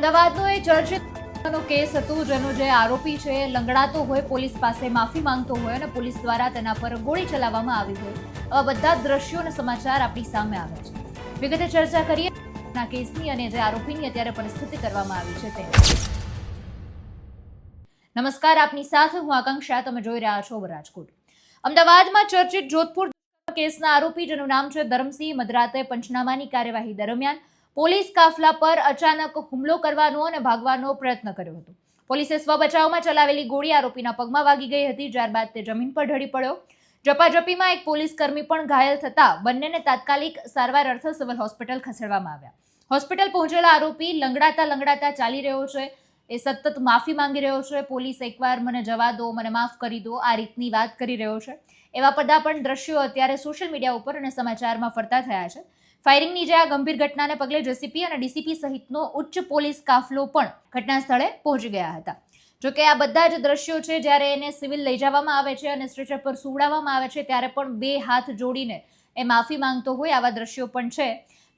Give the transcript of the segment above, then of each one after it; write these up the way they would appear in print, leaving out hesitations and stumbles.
અમદાવાદનો એ ચર્ચિત case હતો જેનો જે આરોપી છે લંગડાતો હોય, પોલીસ પાસે માફી માંગતો હોય અને પોલીસ દ્વારા તેના પર ગોળી ચલાવવામાં આવી હોય, આવા બધા દ્રશ્યો અને સમાચાર આપણી સામે આવે છે. વિગતે ચર્ચા કરીએ આ કેસની અને જે આરોપીની અત્યારે પરિસ્થિતિ કરવામાં આવી છે તે. નમસ્કાર, આપની સાથે હું આકાંક્ષા. તમે જોઈ રહ્યા છો રાજકોટ. અમદાવાદમાં ચર્ચિત જોધપુર કેસના આરોપી જેનું નામ છે ધરમસિંહ, મધરાતે પંચનામાની કાર્યવાહી દરમિયાન પોલીસ કાફલા પર અચાનક હુમલો કરવાનો અને ભાગવાનો પ્રયત્ન કર્યો હતો. પોલીસે સ્વ બચાવમાં ચલાવેલી ગોળી આરોપીના પગમાં વાગી ગઈ હતી, ત્યારબાદ તે જમીન પર ઢળી પડ્યો. ઝપાઝપીમાં એક પોલીસ કર્મી પણ ઘાયલ થતા બંનેને તાત્કાલિક સારવાર અર્થે સિવિલ હોસ્પિટલ ખસેડવામાં આવ્યા. હોસ્પિટલ પહોંચેલા આરોપી લંગડાતા ચાલી રહ્યો છે. એ સતત માફી માંગી રહ્યો છે. પોલીસ એકવાર મને જવા દો, મને માફ કરી દો, આ રીતની વાત કરી રહ્યો છે. એવા બધા પણ દ્રશ્યો અત્યારે સોશિયલ મીડિયા ઉપર અને સમાચારમાં ફરતા થયા છે. ફાયરિંગની જે આ ગંભીર ઘટનાને પગલે જેસીપી અને ડીસીપી સહિતનો ઉચ્ચ પોલીસ કાફલો પણ ઘટના સ્થળે પહોંચી ગયા હતા. જોકે આ બધા જ દ્રશ્યો છે જ્યારે એને સિવિલ લઈ જવામાં આવે છે અને સ્ટ્રેચર પર સુવડાવવામાં આવે છે ત્યારે પણ બે હાથ જોડીને એ માફી માંગતો હોય આવા દ્રશ્યો પણ છે.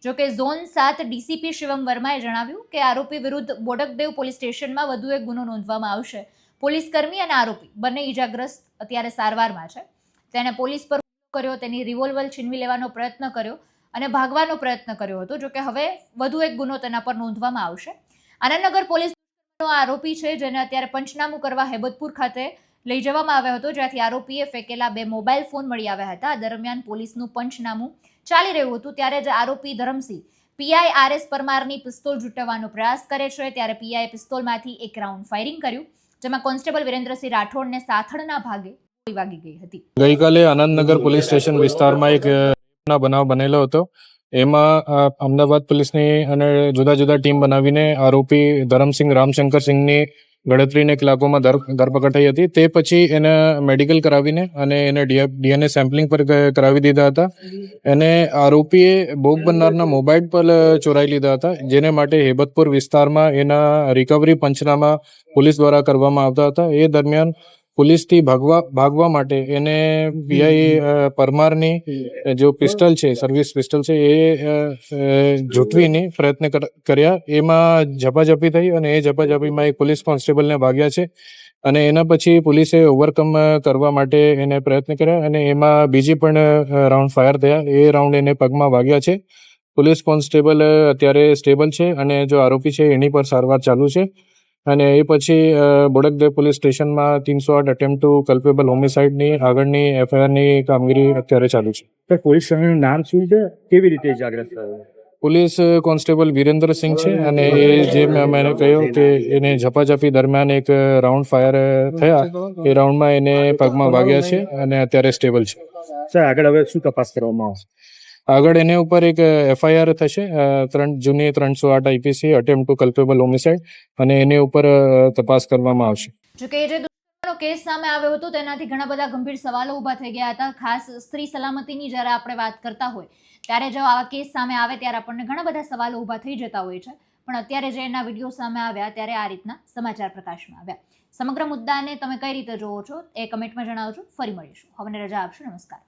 જોકે ઝોન 7 ડીસીપી શિવમ વર્માએ જણાવ્યું કે આરોપી વિરુદ્ધ બોડકદેવ પોલીસ સ્ટેશનમાં વધુ એક ગુનો નોંધવામાં આવશે. પોલીસ કર્મી અને આરોપી બંને ઈજાગ્રસ્ત અત્યારે સારવારમાં છે. તેણે પોલીસ પર કર્યો, તેની રિવોલ્વર છીનવી લેવાનો પ્રયત્ન કર્યો અને ભાગવાનો પ્રયત્ન કર્યો હતો. જોકે હવે વધુ એક ગુનો તેના પર નોંધવામાં આવશે. આનંદનગર પોલીસનો આરોપી છે જેને અત્યારે પંચનામું કરવા હેબતપુર ખાતે લઈ જવામાં આવ્યો હતો, જ્યાંથી આરોપીએ ફેંકેલા 2 મોબાઈલ ફોન મળી આવ્યા હતા. આ દરમિયાન પોલીસનું પંચનામું ચાલી રહ્યું હતું ત્યારે જ આરોપી ધરમસિંહ પીઆઈ આરએસ પરમારની પિસ્તોલ ઝૂંટવવાનો પ્રયાસ કરે છે. ત્યારે પીઆઈએ પિસ્તોલમાંથી એક રાઉન્ડ ફાયરિંગ કર્યું, જેમાં કોન્સ્ટેબલ વિરેન્દ્રસિંહ રાઠોડને સાથળના ભાગે ગોળી વાગી ગઈ હતી. ગઈકાલે આનંદનગર પોલીસ સ્ટેશન વિસ્તારમાં એક બનાવ બનેલો હતો. એમાં અમદાવાદ પોલીસની અને જુદા જુદા ટીમ બનાવીને આરોપી ધરમસિંહ રામશંકરસિંહની ગણતરીને કલાકોમાં ધરપકડ થઈ હતી. તે પછી એને મેડિકલ કરાવીને અને એને ડીએનએ સેમ્પલિંગ પર કરાવી દીધા હતા. એને આરોપીએ ભોગ બનનારના મોબાઈલ પર ચોરાઈ લીધા હતા, જેને માટે હેબતપુર વિસ્તારમાં એના રિકવરી પંચનામા પોલીસ દ્વારા કરવામાં આવતા હતા. એ દરમિયાન પોલીસથી ભાગવા માટે એને પીઆઈ પરમારની જો પિસ્ટલ છે, સર્વિસ પિસ્ટલ છે, એ ઝૂંટવીને પ્રયત્ન કર્યા. એમાં ઝપાઝપી થઈ અને એ ઝપાઝપીમાં એક પોલીસ કોન્સ્ટેબલને વાગ્યા છે અને એના પછી પોલીસે ઓવરકમ કરવા માટે એને પ્રયત્ન કર્યા અને એમાં બીજી પણ રાઉન્ડ ફાયર થયા. એ રાઉન્ડ એને પગમાં વાગ્યા છે. પોલીસ કોન્સ્ટેબલ અત્યારે સ્ટેબલ છે અને જો આરોપી છે એની પર સારવાર ચાલુ છે. અને એ પછી બોડકદેવ પોલીસ સ્ટેશનમાં 308 અટેમ્પ્ટ ટુ કલ્પેબલ હોમિસાઇડની આગળની એફઆઈઆરની કામગીરી અત્યારે ચાલુ છે. પોલીસ કર્મીનું નામ શું છે, કેવી રીતે ઇજાગ્રસ્ત થયો? પોલીસ કોન્સ્ટેબલ વિરેન્દ્રસિંહ છે અને એ જે મેં કહ્યું કે એને ઝપાઝપી દરમિયાન એક રાઉન્ડ ફાયર થયા. એ રાઉન્ડમાં એને પગમાં વાગ્યા છે અને અત્યારે સ્ટેબલ છે. સર, આગળ હવે શું તપાસ કરવામાં આવશે? આગળ એની ઉપર એક એફઆઈઆર થશે, જૂની 308 IPC attempt to culpable homicide, અને એની ઉપર તપાસ કરવામાં આવશે. જોકે જે કેસ સામે આવ્યો હતો તેનાથી ઘણા બધા ગંભીર સવાલો ઊભા થઈ ગયા હતા. ખાસ સ્ત્રી સલામતીની જ્યારે આપણે વાત કરતા હોય ત્યારે જો આવા કેસ સામે આવે ત્યારે આપણને ઘણા બધા સવાલો ઊભા થઈ જતા હોય છે. પણ અત્યારે જે એના વિડીયો સામે આવ્યા ત્યારે આ રીતના સમાચાર પ્રકાશમાં આવ્યા. સમગ્ર મુદ્દાને તમે કઈ રીતે જોવો છો એ કમેન્ટમાં જણાવજો. ફરી મળીશું. હવે રજા આપશો. નમસ્કાર.